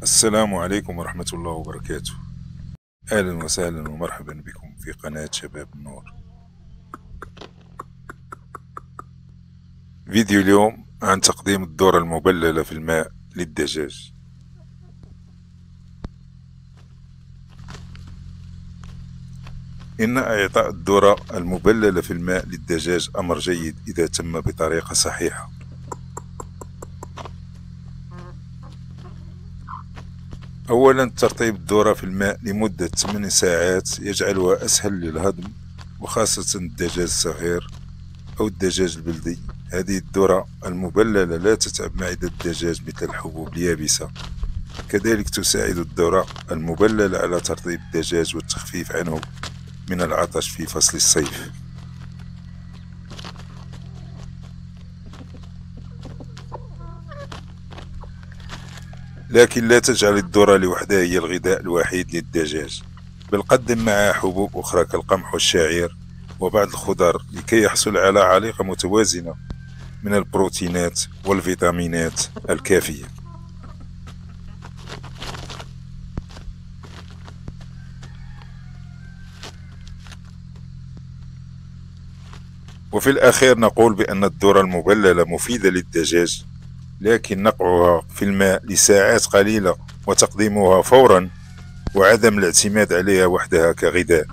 السلام عليكم ورحمة الله وبركاته. أهلا وسهلا ومرحبا بكم في قناة شباب النور. فيديو اليوم عن تقديم الذرة المبللة في الماء للدجاج. إن إعطاء الذرة المبللة في الماء للدجاج أمر جيد إذا تم بطريقة صحيحة. أولا، ترطيب الذرة في الماء لمدة 8 ساعات يجعلها أسهل للهضم، وخاصة الدجاج الصغير أو الدجاج البلدي. هذه الذرة المبللة لا تتعب معدة الدجاج مثل الحبوب اليابسة. كذلك تساعد الذرة المبللة على ترطيب الدجاج والتخفيف عنه من العطش في فصل الصيف. لكن لا تجعل الذرة لوحدها هي الغذاء الوحيد للدجاج، بل قدم معها حبوب أخرى كالقمح والشعير وبعض الخضر لكي يحصل على عليقة متوازنة من البروتينات والفيتامينات الكافية. وفي الأخير نقول بأن الذرة المبللة مفيدة للدجاج، لكن نقعها في الماء لساعات قليلة وتقديمها فورا، وعدم الاعتماد عليها وحدها كغذاء.